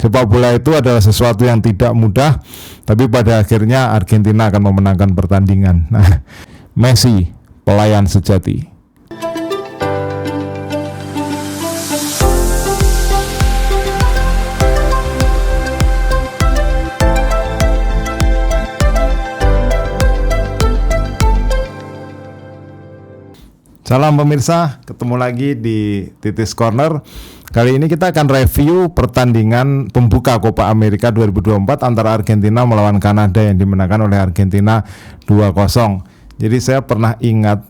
Sepak bola itu adalah sesuatu yang tidak mudah, tapi pada akhirnya Argentina akan memenangkan pertandingan. Nah, Messi, pelayan sejati. Salam pemirsa, ketemu lagi di Titis Corner. Kali ini kita akan review pertandingan pembuka Copa America 2024 antara Argentina melawan Kanada yang dimenangkan oleh Argentina 2-0. Jadi saya pernah ingat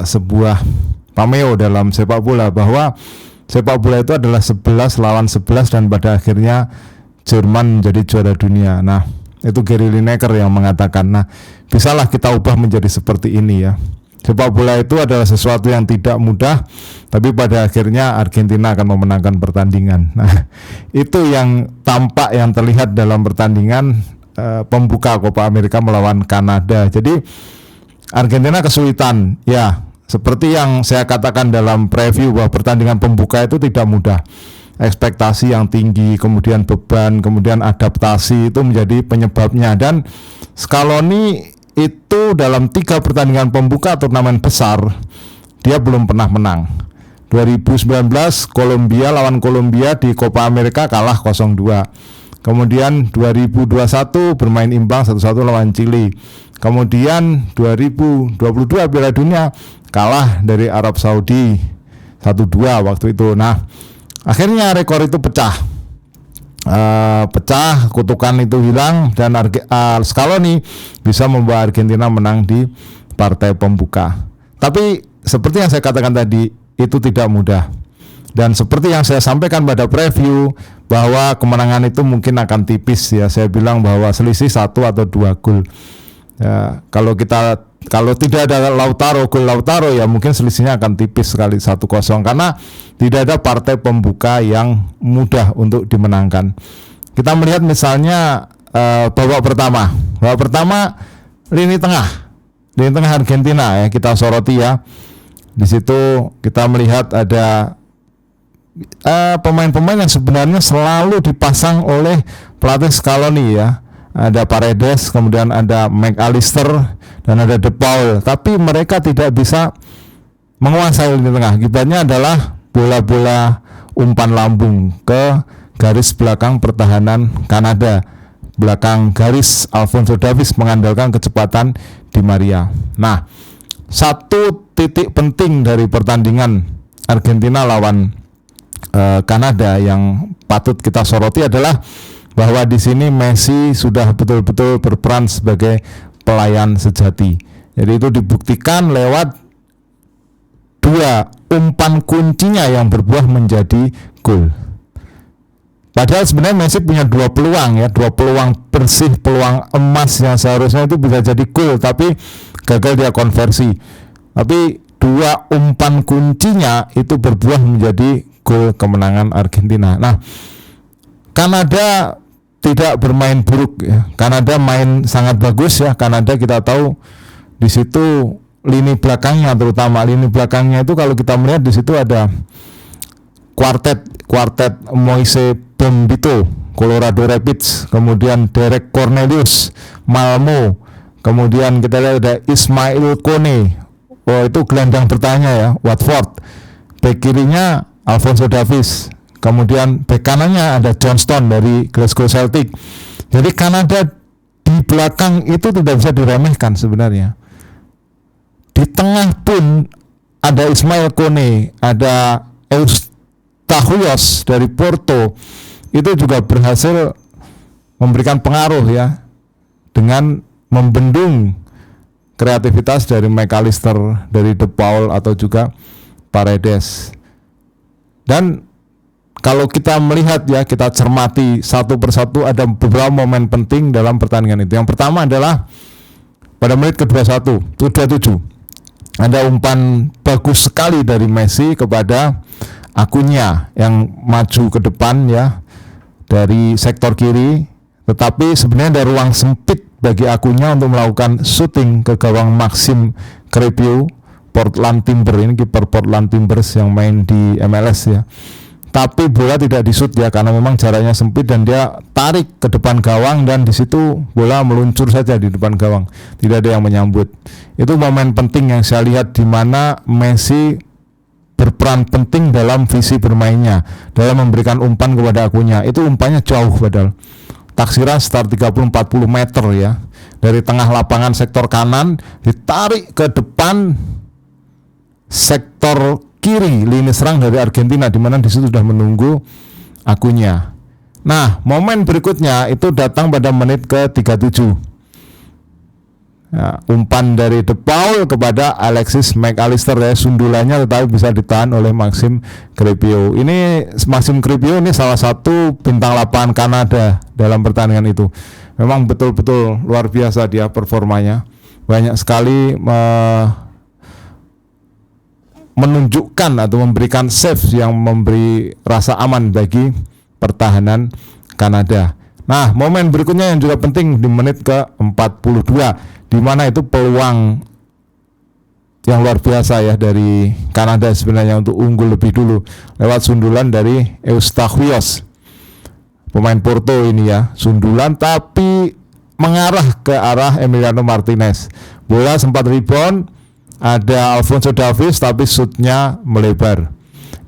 sebuah pameo dalam sepak bola bahwa sepak bola itu adalah 11 lawan 11 dan pada akhirnya Jerman menjadi juara dunia. Nah, itu Gary Lineker yang mengatakan, nah bisalah kita ubah menjadi seperti ini ya. Sepak bola itu adalah sesuatu yang tidak mudah, tapi pada akhirnya Argentina akan memenangkan pertandingan. Nah, itu yang tampak, yang terlihat dalam pertandingan pembuka Copa America melawan Kanada. Jadi Argentina kesulitan, ya seperti yang saya katakan dalam preview bahwa pertandingan pembuka itu tidak mudah. Ekspektasi yang tinggi, kemudian beban, kemudian adaptasi itu menjadi penyebabnya. Dan Scaloni itu dalam 3 pertandingan pembuka turnamen besar dia belum pernah menang. 2019 Kolombia lawan Kolombia di Copa America kalah 0-2. Kemudian 2021 bermain imbang 1-1 lawan Chili. Kemudian 2022 Piala Dunia kalah dari Arab Saudi 1-2 waktu itu. Nah, akhirnya rekor itu pecah, kutukan itu hilang dan Scaloni bisa membawa Argentina menang di partai pembuka. Tapi seperti yang saya katakan tadi, itu tidak mudah. Dan seperti yang saya sampaikan pada preview bahwa kemenangan itu mungkin akan tipis ya. Saya bilang bahwa selisih 1 atau 2 gol. Ya, kalau tidak ada gol Lautaro ya mungkin selisihnya akan tipis sekali 1-0 karena tidak ada partai pembuka yang mudah untuk dimenangkan. Kita melihat misalnya babak pertama lini tengah Argentina ya kita soroti ya. Di situ kita melihat ada pemain-pemain yang sebenarnya selalu dipasang oleh pelatih Scaloni ya. Ada Paredes, kemudian ada McAllister dan ada De Paul, tapi mereka tidak bisa menguasai lini tengah. Akibatnya adalah bola-bola umpan lambung ke garis belakang pertahanan Kanada, belakang garis Alphonso Davies mengandalkan kecepatan Di Maria. Nah, satu titik penting dari pertandingan Argentina lawan Kanada yang patut kita soroti adalah bahwa di sini Messi sudah betul-betul berperan sebagai pelayan sejati. Jadi itu dibuktikan lewat 2 umpan kuncinya yang berbuah menjadi gol. Padahal sebenarnya Messi punya 2 peluang ya, 2 peluang bersih, peluang emas yang seharusnya itu bisa jadi gol, tapi gagal dia konversi. Tapi 2 umpan kuncinya itu berbuah menjadi gol kemenangan Argentina. Nah, Kanada tidak bermain buruk ya. Kanada main sangat bagus ya. Kanada kita tahu di situ lini belakangnya, terutama lini belakangnya itu kalau kita melihat di situ ada kuartet Moise Bembito, Colorado Rapids, kemudian Derek Cornelius, Malmo, kemudian kita lihat ada Ismail Kone, itu gelandang bertanya ya, Watford. Bek kirinya Alphonso Davies, kemudian bek kanannya ada Johnston dari Glasgow Celtic. Jadi Kanada di belakang itu tidak bisa diremehkan sebenarnya. Di tengah pun ada Ismail Kone, ada Eustachio dari Porto. Itu juga berhasil memberikan pengaruh ya dengan membendung kreativitas dari McAllister, dari De Paul atau juga Paredes. Dan kalau kita melihat ya, kita cermati satu persatu ada beberapa momen penting dalam pertandingan itu. Yang pertama adalah pada menit ke-27 ada umpan bagus sekali dari Messi kepada Acuña yang maju ke depan ya dari sektor kiri, tetapi sebenarnya ada ruang sempit bagi Acuña untuk melakukan shooting ke gawang Maxim Crepio, Portland Timbers, ini kiper Portland Timbers yang main di MLS ya. tapi bola tidak disut ya, karena memang jaraknya sempit dan dia tarik ke depan gawang, dan di situ bola meluncur saja di depan gawang, tidak ada yang menyambut. Itu momen penting yang saya lihat di mana Messi berperan penting dalam visi bermainnya, dalam memberikan umpan kepada Acuña. Itu umpannya jauh padahal, taksiran sekitar 30-40 meter ya, dari tengah lapangan sektor kanan ditarik ke depan sektor kiri lini serang dari Argentina, di mana di situ sudah menunggu Acuña. Nah, momen berikutnya itu datang pada menit ke-37. Ya, umpan dari De Paul kepada Alexis Mac Allister ya, sundulannya tetapi bisa ditahan oleh Maxime Crépeau. Ini Maxime Crépeau ini salah satu bintang lapangan Kanada dalam pertandingan itu. Memang betul-betul luar biasa dia performanya. Banyak sekali menunjukkan atau memberikan save yang memberi rasa aman bagi pertahanan Kanada. Nah, momen berikutnya yang juga penting di menit ke-42, di mana itu peluang yang luar biasa ya dari Kanada sebenarnya untuk unggul lebih dulu lewat sundulan dari Eustachios, pemain Porto ini ya, sundulan tapi mengarah ke arah Emiliano Martinez. Bola sempat rebound, ada Alphonso Davies tapi shootnya melebar.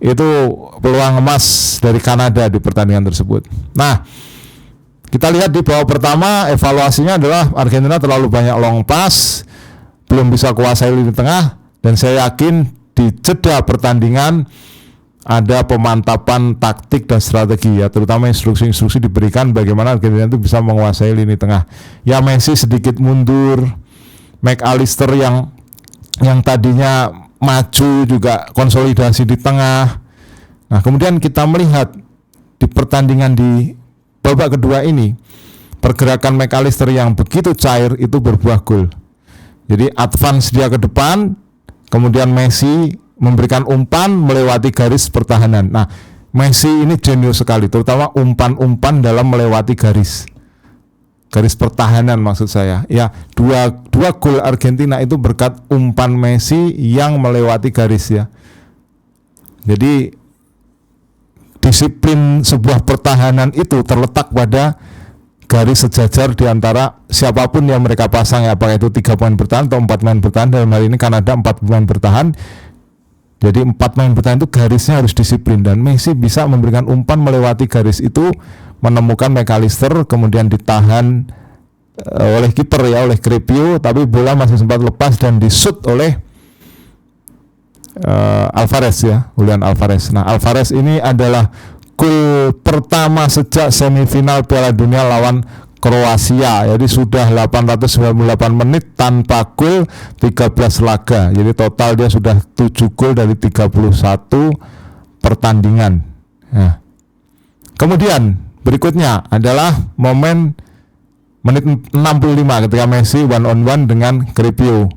Itu peluang emas dari Kanada di pertandingan tersebut. Nah, kita lihat di babak pertama, evaluasinya adalah Argentina terlalu banyak long pass, belum bisa kuasai lini tengah, dan saya yakin di jeda pertandingan ada pemantapan taktik dan strategi ya, terutama instruksi-instruksi diberikan bagaimana Argentina itu bisa menguasai lini tengah. Ya, Messi sedikit mundur, Mac Allister yang tadinya maju juga konsolidasi di tengah. Nah, kemudian kita melihat di pertandingan di babak kedua ini, pergerakan Mac Allister yang begitu cair itu berbuah gol. Jadi advance dia ke depan, kemudian Messi memberikan umpan melewati garis pertahanan. Nah, Messi ini jenius sekali, terutama umpan-umpan dalam melewati garis pertahanan maksud saya. Ya, dua gol Argentina itu berkat umpan Messi yang melewati garis ya. Jadi disiplin sebuah pertahanan itu terletak pada garis sejajar di antara siapapun yang mereka pasang ya, apakah itu 3 pemain bertahan atau 4 pemain bertahan. Dalam hal ini Kanada 4 pemain bertahan. Jadi 4 pemain bertahan itu garisnya harus disiplin, dan Messi bisa memberikan umpan melewati garis itu, menemukan Mac Allister, kemudian ditahan oleh kiper ya, oleh Crépeau, tapi bola masih sempat lepas dan disut oleh Alvarez ya, Julian Alvarez. Nah, Alvarez ini adalah gol pertama sejak semifinal Piala Dunia lawan Kroasia. Jadi sudah 898 menit tanpa gol, 13 laga. Jadi total dia sudah 7 gol dari 31 pertandingan. Nah, kemudian berikutnya adalah momen menit 65 ketika Messi one on one dengan Crépeau.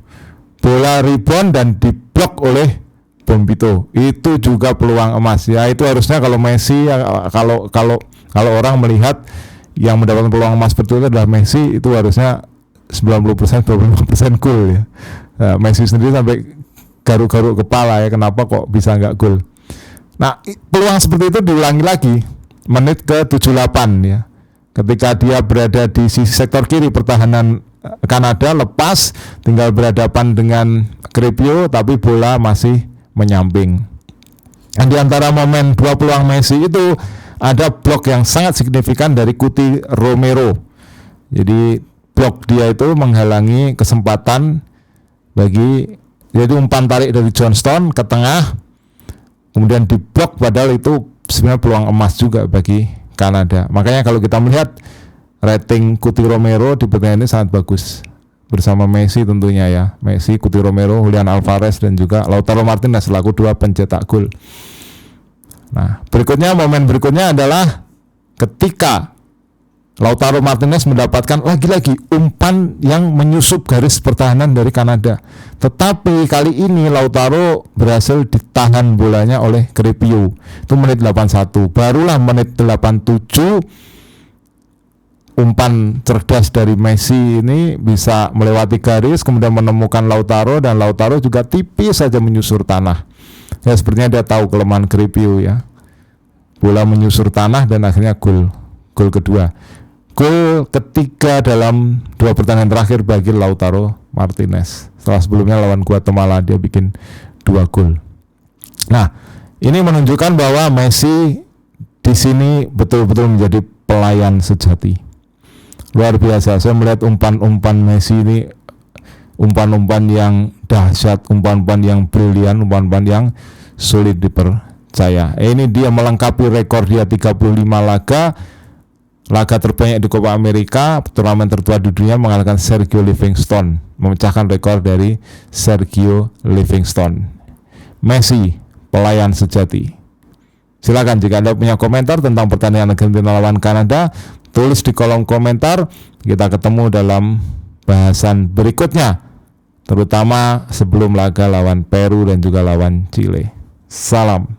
Bola rebound dan diblok oleh Bombito. Itu juga peluang emas. Ya, itu harusnya kalau Messi kalau orang melihat yang mendapatkan peluang emas seperti itu adalah Messi, itu harusnya 90% 25% gol ya. Nah, Messi sendiri sampai garuk-garuk kepala ya, kenapa kok bisa nggak gol. Nah, peluang seperti itu diulangi lagi menit ke-78 ya. Ketika dia berada di sisi sektor kiri pertahanan Kanada lepas, tinggal berhadapan dengan Crépeau, tapi bola masih menyamping. Dan di antara momen dua peluang Messi itu ada blok yang sangat signifikan dari Cuti Romero. Jadi blok dia itu menghalangi kesempatan bagi, jadi umpan tarik dari Johnston ke tengah, kemudian diblok, padahal itu sebenarnya peluang emas juga bagi Kanada. Makanya kalau kita melihat rating Cuti Romero di pertandingan ini sangat bagus, bersama Messi tentunya ya. Messi, Cuti Romero, Julian Alvarez, dan juga Lautaro Martinez selaku 2 pencetak gol. Nah, momen berikutnya adalah ketika Lautaro Martinez mendapatkan lagi-lagi umpan yang menyusup garis pertahanan dari Kanada. Tetapi kali ini Lautaro berhasil ditahan bolanya oleh Crépeau. Itu menit 81. Barulah menit 87 umpan cerdas dari Messi ini bisa melewati garis, kemudian menemukan Lautaro, dan Lautaro juga tipis saja menyusur tanah. Ya, sepertinya dia tahu kelemahan Crépeau ya. bola menyusur tanah dan akhirnya gol kedua. Gol ketiga dalam 2 pertandingan terakhir bagi Lautaro Martinez. Setelah sebelumnya lawan Guatemala dia bikin 2 gol. Nah, ini menunjukkan bahwa Messi di sini betul-betul menjadi pelayan sejati. Luar biasa. Saya melihat umpan-umpan Messi ini, umpan-umpan yang dahsyat, umpan-umpan yang brilian, umpan-umpan yang sulit dipercaya. Ini dia melengkapi rekor dia 35 laga terbanyak di Copa America, turnamen tertua di dunia, mengalahkan Sergio Livingstone, memecahkan rekor dari Sergio Livingstone. Messi, pelayan sejati. Silakan jika Anda punya komentar tentang pertandingan Argentina lawan Kanada, tulis di kolom komentar. Kita ketemu dalam bahasan berikutnya, terutama sebelum laga lawan Peru dan juga lawan Chile. Salam.